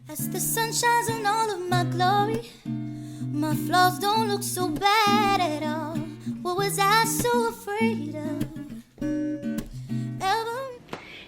As the sun shines on all of my glory, my flaws don't look so bad at all. What was I so afraid of?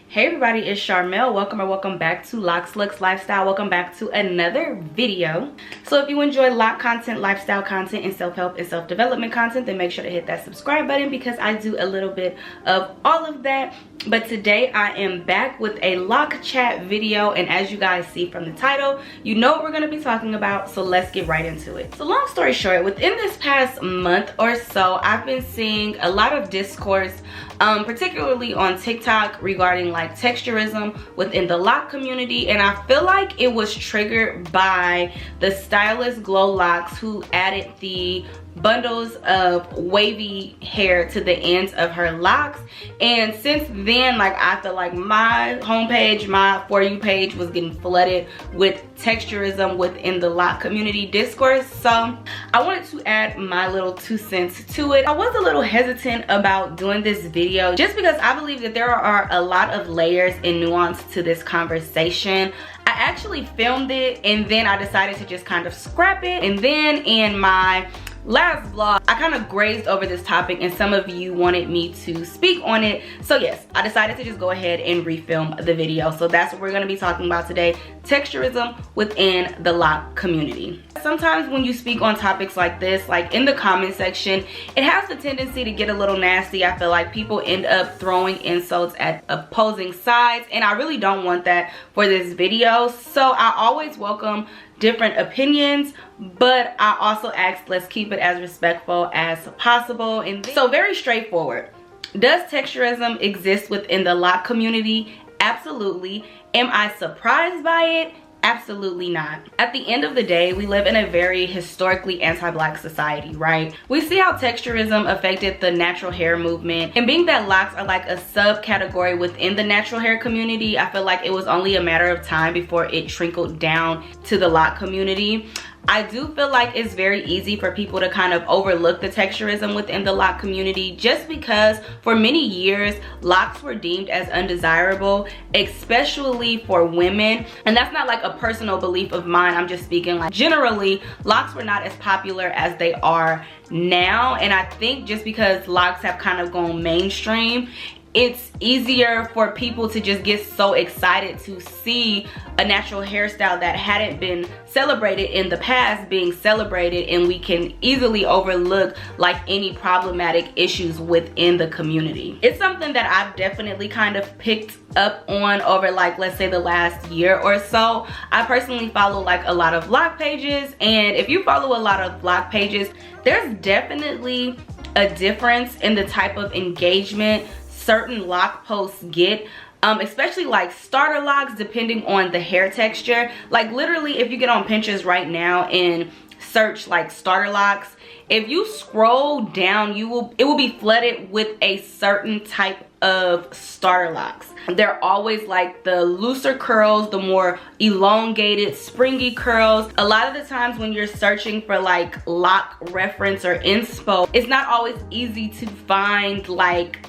Hey everybody, it's Sharmel. Welcome back to Loc's Lux Lifestyle. Welcome back to another video. So if you enjoy lock content, lifestyle content, and self-help and self-development content, then make sure to hit that subscribe button because I do a little bit of all of that. But today I am back with a lock chat video, and as you guys see from the title, you know what we're going to be talking about, so let's get right into it. So long story short, within this past month or so, I've been seeing a lot of discourse, particularly on TikTok, regarding like texturism within the lock community, and I feel like it was triggered by the stylist Glow Locks, who added the bundles of wavy hair to the ends of her locks. And since then, like, I feel like my homepage, my For You page was getting flooded with texturism within the lock community discourse. So I wanted to add my little 2 cents to it. I was a little hesitant about doing this video just because I believe that there are a lot of layers and nuance to this conversation. I actually filmed it and then I decided to just kind of scrap it, and then in my last vlog I kind of grazed over this topic and some of you wanted me to speak on it. So yes, I decided to just go ahead and refilm the video. So that's what we're going to be talking about today: texturism within the lock community. Sometimes when you speak on topics like this, like in the comment section, it has the tendency to get a little nasty. I feel like people end up throwing insults at opposing sides, and I really don't want that for this video. So I always welcome different opinions, but I also ask, let's keep it as respectful as possible. And so very straightforward. Does texturism exist within the lock community? Absolutely. Am I surprised by it? Absolutely not. At the end of the day, we live in a very historically anti-black society, right? We see how texturism affected the natural hair movement, and being that locks are like a subcategory within the natural hair community, I feel like it was only a matter of time before it trickled down to the lock community. I do feel like it's very easy for people to kind of overlook the texturism within the lock community, just because for many years locks were deemed as undesirable, especially for women. And that's not like a personal belief of mine, I'm just speaking like generally locks were not as popular as they are now. And I think just because locks have kind of gone mainstream, it's easier for people to just get so excited to see a natural hairstyle that hadn't been celebrated in the past being celebrated, and we can easily overlook like any problematic issues within the community. It's something that I've definitely kind of picked up on over, like, let's say the last year or so. I personally follow like a lot of lock pages, and if you follow a lot of lock pages, there's definitely a difference in the type of engagement certain lock posts get, especially like starter locks, depending on the hair texture. Like literally, if you get on Pinterest right now and search like starter locks, if you scroll down, it will be flooded with a certain type of starter locks. They're always like the looser curls, the more elongated springy curls. A lot of the times when you're searching for like lock reference or inspo, it's not always easy to find like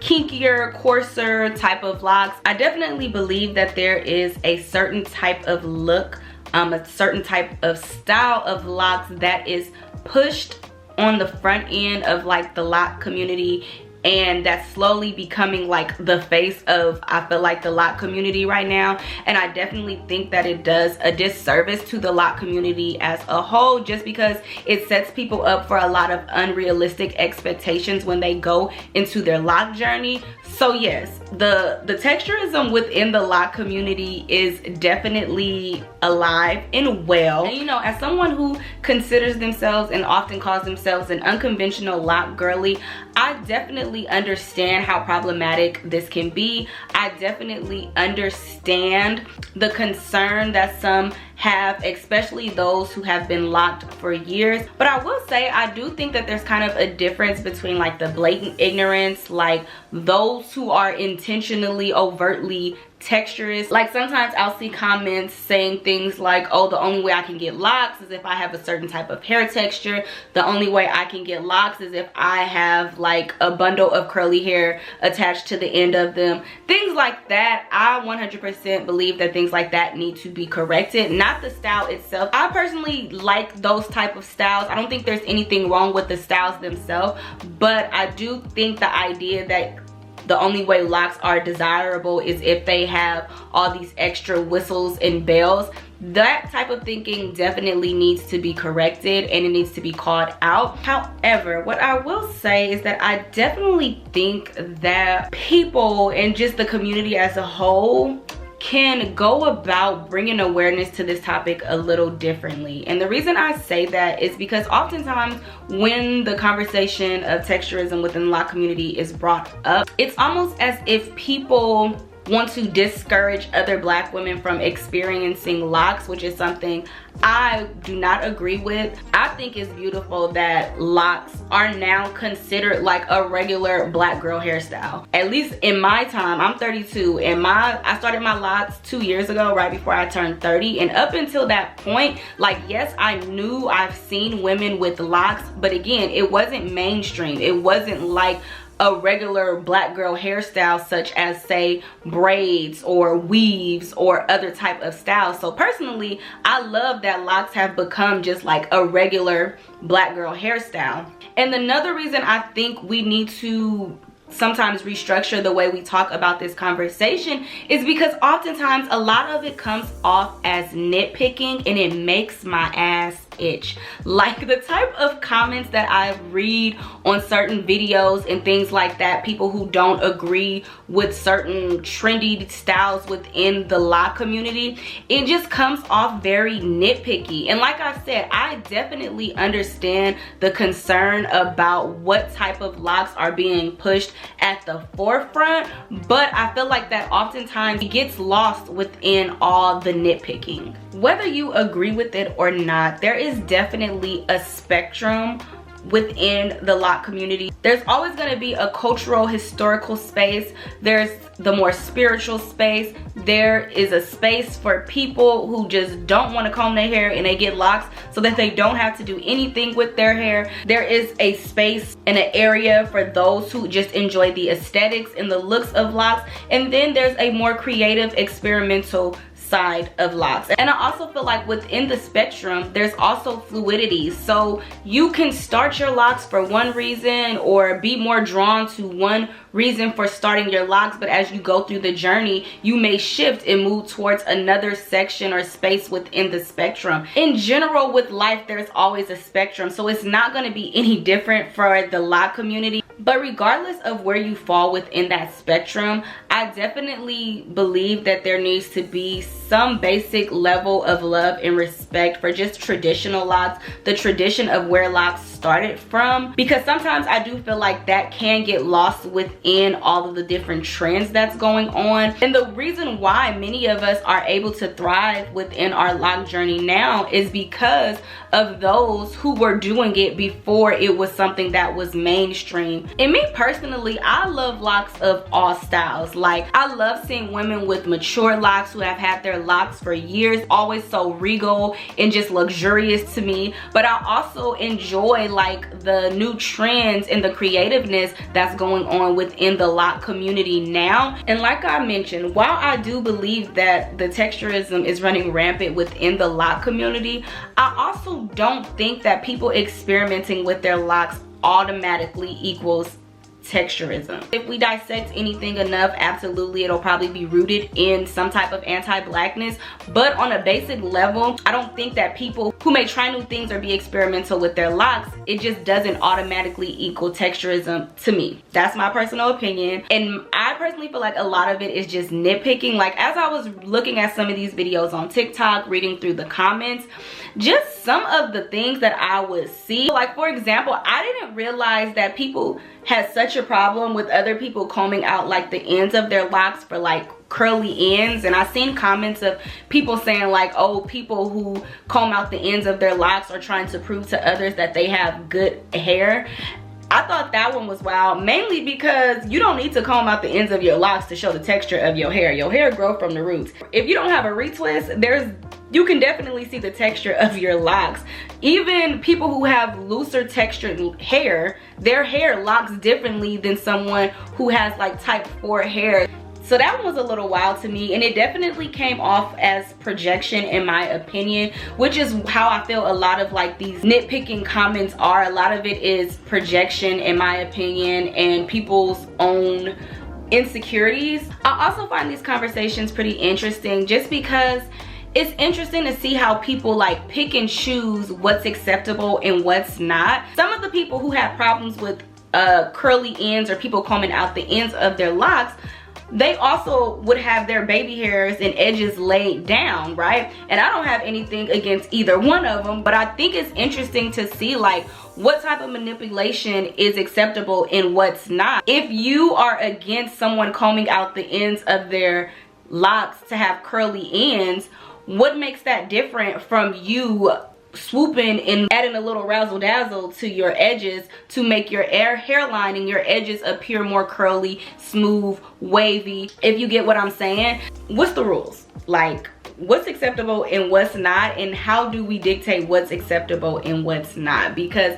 kinkier, coarser type of locks. I definitely believe that there is a certain type of look, a certain type of style of locks that is pushed on the front end of like the lock community, and that's slowly becoming like the face of, I feel like, the lock community right now. And I definitely think that it does a disservice to the lock community as a whole, just because it sets people up for a lot of unrealistic expectations when they go into their lock journey. So yes, the texturism within the lock community is definitely alive and well. And you know, as someone who considers themselves and often calls themselves an unconventional lock girly, I definitely understand how problematic this can be. I definitely understand the concern that some have, especially those who have been locked for years. But I will say, I do think that there's kind of a difference between like the blatant ignorance, like those who are intentionally, overtly texturist. Like sometimes I'll see comments saying things like, oh, the only way I can get locks is if I have a certain type of hair texture. The only way I can get locks is if I have like a bundle of curly hair attached to the end of them. Things like that. I 100% believe that things like that need to be corrected, not the style itself. I personally like those type of styles. I don't think there's anything wrong with the styles themselves, but I do think the idea that the only way locks are desirable is if they have all these extra whistles and bells. That type of thinking definitely needs to be corrected and it needs to be called out. However, what I will say is that I definitely think that people and just the community as a whole can go about bringing awareness to this topic a little differently. And the reason I say that is because oftentimes when the conversation of texturism within the lock community is brought up, it's almost as if people want to discourage other black women from experiencing locks, which is something I do not agree with. I think it's beautiful that locks are now considered like a regular black girl hairstyle. At least in my time, I'm 32 and I started my locks 2 years ago, right before I turned 30. And up until that point, like, yes, I've seen women with locks, but again, it wasn't mainstream. It wasn't like a regular black girl hairstyle such as say braids or weaves or other type of styles. So personally, I love that locks have become just like a regular black girl hairstyle. And another reason I think we need to sometimes restructure the way we talk about this conversation is because oftentimes a lot of it comes off as nitpicking and it makes my ass itch. Like the type of comments that I read on certain videos and things like that, people who don't agree with certain trendy styles within the lock community, it just comes off very nitpicky. And like I said, I definitely understand the concern about what type of locks are being pushed at the forefront, but I feel like that oftentimes it gets lost within all the nitpicking. Whether you agree with it or not, there is definitely a spectrum within the lock community. There's always going to be a cultural, historical space. There's the more spiritual space. There is a space for people who just don't want to comb their hair and they get locks so that they don't have to do anything with their hair. There is a space and an area for those who just enjoy the aesthetics and the looks of locks. And then there's a more creative, experimental side of locks. And I also feel like within the spectrum there's also fluidity, so you can start your locks for one reason or be more drawn to one reason for starting your locks, but as you go through the journey you may shift and move towards another section or space within the spectrum. In general with life there's always a spectrum, so it's not going to be any different for the lock community. But regardless of where you fall within that spectrum, I definitely believe that there needs to be some basic level of love and respect for just traditional locks, the tradition of where locks started from, because sometimes I do feel like that can get lost within all of the different trends that's going on. And the reason why many of us are able to thrive within our lock journey now is because of those who were doing it before it was something that was mainstream. And me personally, I love locks of all styles. Like, I love seeing women with mature locks who have had their locks for years, always so regal and just luxurious to me. But I also enjoy like the new trends and the creativeness that's going on within the lock community now. And like I mentioned, while I do believe that the texturism is running rampant within the lock community, I also don't think that people experimenting with their locks automatically equals texturism. If we dissect anything enough, absolutely it'll probably be rooted in some type of anti-blackness, but on a basic level I don't think that people who may try new things or be experimental with their locks, it just doesn't automatically equal texturism to me. That's my personal opinion, and I personally feel like a lot of it is just nitpicking. Like, as I was looking at some of these videos on TikTok, reading through the comments, just some of the things that I would see, like for example, I didn't realize that people had such such a problem with other people combing out like the ends of their locks for like curly ends, and I've seen comments of people saying like, oh, people who comb out the ends of their locks are trying to prove to others that they have good hair. I thought that one was wild, mainly because you don't need to comb out the ends of your locks to show the texture of your hair. Your hair grows from the roots. If you don't have a retwist, you can definitely see the texture of your locks. Even people who have looser textured hair, their hair locks differently than someone who has like type 4 hair. So that one was a little wild to me, and it definitely came off as projection in my opinion, which is how I feel a lot of like these nitpicking comments are. A lot of it is projection in my opinion, and people's own insecurities. I also find these conversations pretty interesting just because it's interesting to see how people like pick and choose what's acceptable and what's not. Some of the people who have problems with curly ends or people combing out the ends of their locks, they also would have their baby hairs and edges laid down, right? And I don't have anything against either one of them, but I think it's interesting to see like what type of manipulation is acceptable and what's not. If you are against someone combing out the ends of their locks to have curly ends, what makes that different from you swooping and adding a little razzle dazzle to your edges to make your hairline and your edges appear more curly, smooth, wavy? If you get what I'm saying, what's the rules? Like, what's acceptable and what's not, and how do we dictate what's acceptable and what's not? Because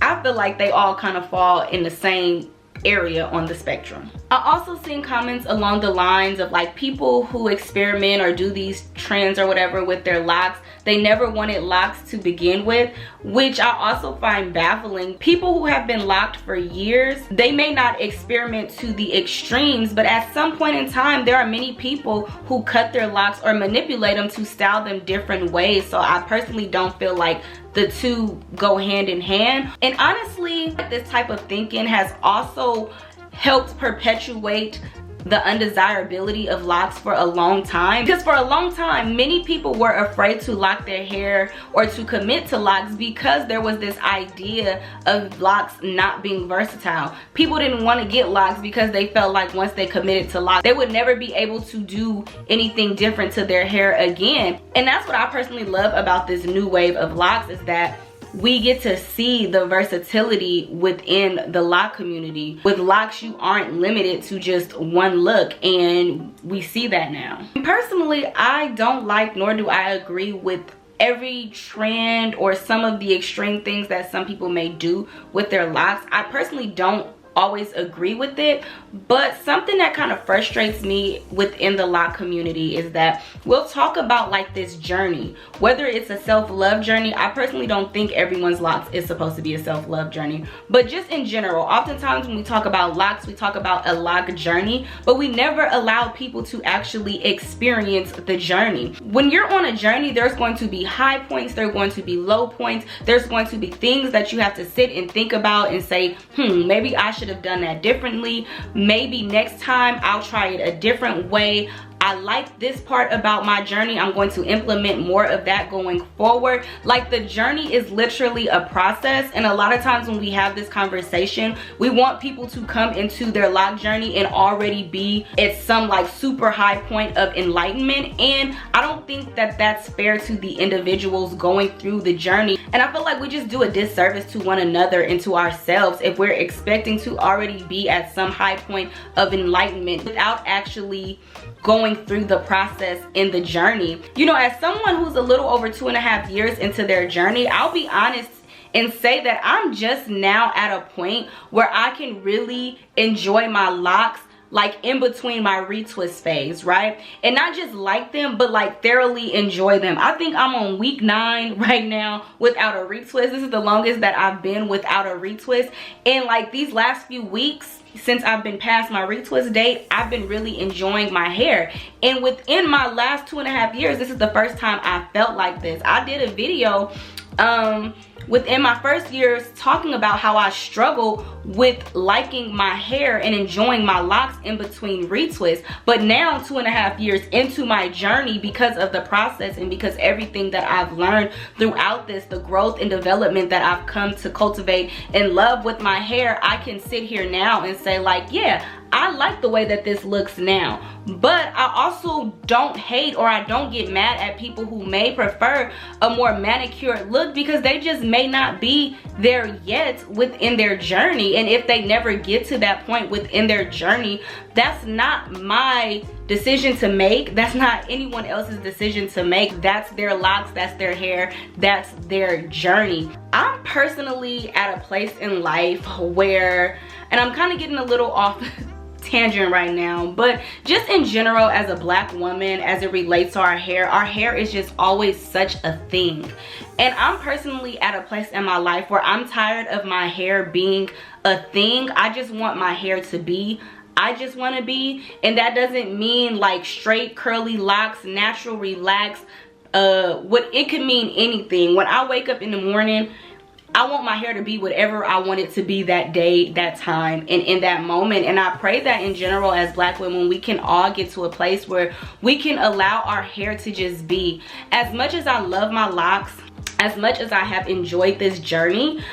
I feel like they all kind of fall in the same area on the spectrum. I also seen comments along the lines of like people who experiment or do these trends or whatever with their locks, they never wanted locks to begin with, which I also find baffling. People who have been locked for years, they may not experiment to the extremes, but at some point in time there are many people who cut their locks or manipulate them to style them different ways. So I personally don't feel like the two go hand in hand. And honestly, this type of thinking has also helped perpetuate the undesirability of locks for a long time, because for a long time many people were afraid to lock their hair or to commit to locks because there was this idea of locks not being versatile. People didn't want to get locks because they felt like once they committed to locks they would never be able to do anything different to their hair again. And that's what I personally love about this new wave of locks, is that we get to see the versatility within the lock community. With locks, you aren't limited to just one look, and we see that now. Personally, I don't like, nor do I agree with every trend or some of the extreme things that some people may do with their locks. I personally don't always agree with it, but something that kind of frustrates me within the lock community is that we'll talk about like this journey, whether it's a self-love journey. I personally don't think everyone's locks is supposed to be a self-love journey, but just in general, oftentimes when we talk about locks, we talk about a lock journey, but we never allow people to actually experience the journey. When you're on a journey, there's going to be high points, there are going to be low points, there's going to be things that you have to sit and think about and say, maybe I should have done that differently. Maybe next time I'll try it a different way. I like this part about my journey. I'm going to implement more of that going forward. Like, the journey is literally a process, and a lot of times when we have this conversation, we want people to come into their lock journey and already be at some like super high point of enlightenment, and I don't think that that's fair to the individuals going through the journey. And I feel like we just do a disservice to one another and to ourselves if we're expecting to already be at some high point of enlightenment without actually going through the process in the journey. You know, as someone who's a little over 2.5 years into their journey, I'll be honest and say that I'm just now at a point where I can really enjoy my locks, like in between my retwist phase, right? And not just like them, but like thoroughly enjoy them. I think I'm on week 9 right now without a retwist. This is the longest that I've been without a retwist. And like these last few weeks, since I've been past my retwist date, I've been really enjoying my hair. And within my last 2.5 years, this is the first time I felt like this. I did a video within my first years talking about how I struggle with liking my hair and enjoying my locks in between retwists. But now 2.5 years into my journey, because of the process and because everything that I've learned throughout this, the growth and development that I've come to cultivate and love with my hair, I can sit here now and say like, yeah, I like the way that this looks now. But I also don't hate, or I don't get mad at people who may prefer a more manicured look, because they just may not be there yet within their journey. And if they never get to that point within their journey, that's not my decision to make. That's not anyone else's decision to make. That's their locks, that's their hair, that's their journey. I'm personally at a place in life where, and I'm kind of getting a little off tangent right now, but just in general, as a Black woman, as it relates to our hair is just always such a thing. And I'm personally at a place in my life where I'm tired of my hair being a thing. I just want my hair to be, I just want to be. And that doesn't mean like straight curly locks, natural, relaxed. What it could mean anything. When I wake up in the morning, I want my hair to be whatever I want it to be that day, that time, and in that moment. And I pray that in general, as Black women, we can all get to a place where we can allow our hair to just be. As much as I love my locks, as much as I have enjoyed this journey,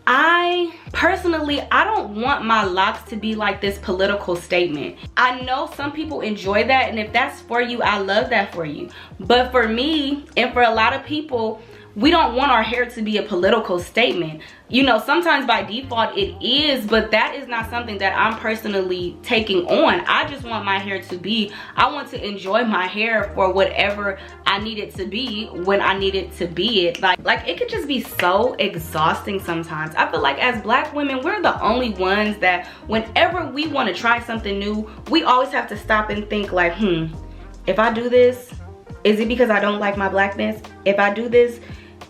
I don't want my locks to be like this political statement. I know some people enjoy that, and if that's for you, I love that for you. But for me, and for a lot of people, we don't want our hair to be a political statement. You know, sometimes by default it is, but that is not something that I'm personally taking on. I just want my hair to be, I want to enjoy my hair for whatever I need it to be when I need it to be it. Like it could just be so exhausting sometimes. I feel like as Black women, we're the only ones that whenever we want to try something new, we always have to stop and think like, if I do this, is it because I don't like my Blackness? If I do this,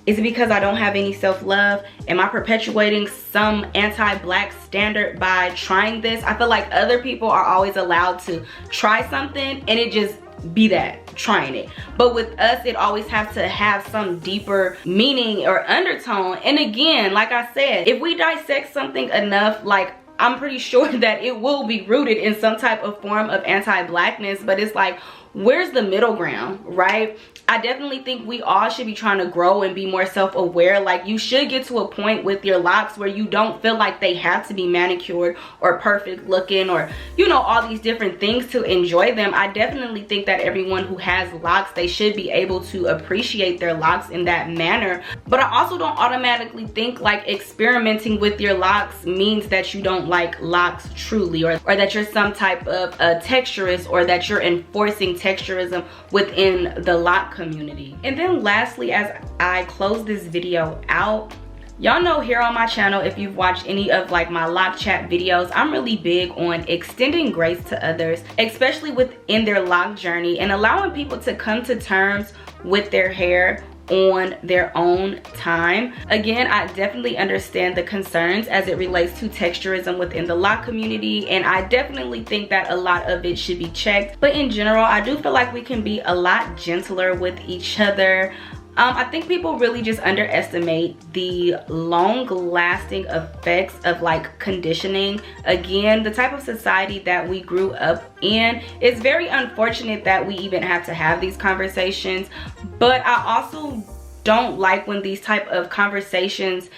is it because I don't have any self-love? Am I perpetuating some anti-Black standard by trying this? I feel like other people are always allowed to try something and it just be that, trying it. But with us, it always has to have some deeper meaning or undertone. And again, like I said, if we dissect something enough, like I'm pretty sure that it will be rooted in some type of form of anti-Blackness. But it's like, where's the middle ground, right? I definitely think we all should be trying to grow and be more self-aware. Like you should get to a point with your locks where you don't feel like they have to be manicured or perfect looking or, you know, all these different things to enjoy them. I definitely think that everyone who has locks, they should be able to appreciate their locks in that manner. But I also don't automatically think like experimenting with your locks means that you don't like locks truly, or that you're some type of a texturist, or that you're enforcing texturism within the lock community. And then lastly, as I close this video out, y'all know here on my channel, if you've watched any of like my lock chat videos, I'm really big on extending grace to others, especially within their lock journey, and allowing people to come to terms with their hair on their own time. Again, I definitely understand the concerns as it relates to texturism within the lock community, and I definitely think that a lot of it should be checked. But in general, I do feel like we can be a lot gentler with each other. I think people really just underestimate the long-lasting effects of like conditioning. Again, the type of society that we grew up in, it's very unfortunate that we even have to have these conversations. But I also don't like when these type of conversations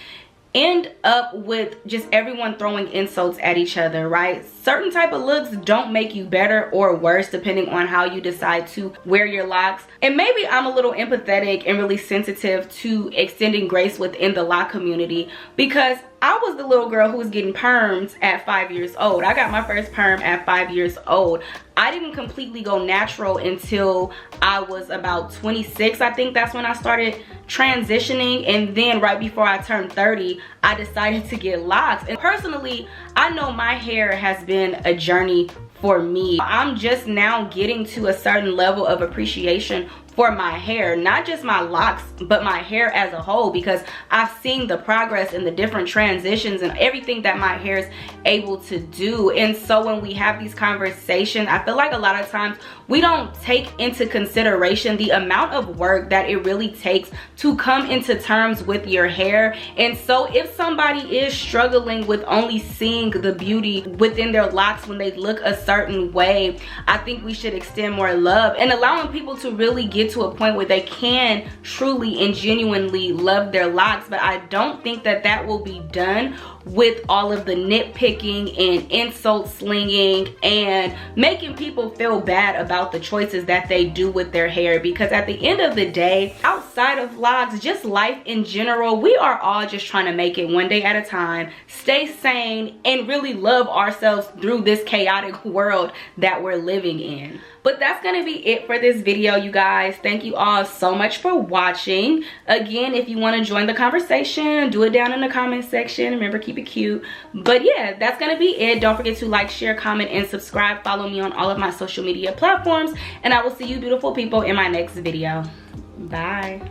end up with just everyone throwing insults at each other, right? Certain type of looks don't make you better or worse depending on how you decide to wear your locks. And maybe I'm a little empathetic and really sensitive to extending grace within the lock community, because I was the little girl who was getting perms at 5 years old. I got my first perm at 5 years old. I didn't completely go natural until I was about 26. I think that's when I started transitioning, and then right before I turned 30, I decided to get locks. And personally, I know my hair has been a journey for me. I'm just now getting to a certain level of appreciation for my hair, not just my locks, but my hair as a whole, because I've seen the progress and the different transitions and everything that my hair is able to do. And so when we have these conversations, I feel like a lot of times we don't take into consideration the amount of work that it really takes to come into terms with your hair. And so if somebody is struggling with only seeing the beauty within their locks when they look a certain way, I think we should extend more love and allowing people to really get to a point where they can truly and genuinely love their locks. But I don't think that that will be done with all of the nitpicking and insult slinging and making people feel bad about the choices that they do with their hair. Because at the end of the day, outside of locks, just life in general, we are all just trying to make it one day at a time, stay sane, and really love ourselves through this chaotic world that we're living in. But that's gonna be it for this video, you guys. Thank you all so much for watching. Again, if you want to join the conversation, do it down in the comment section. Remember, keep it cute. But yeah, that's gonna be it. Don't forget to like, share, comment, and subscribe. Follow me on all of my social media platforms, and I will see you beautiful people in my next video. Bye.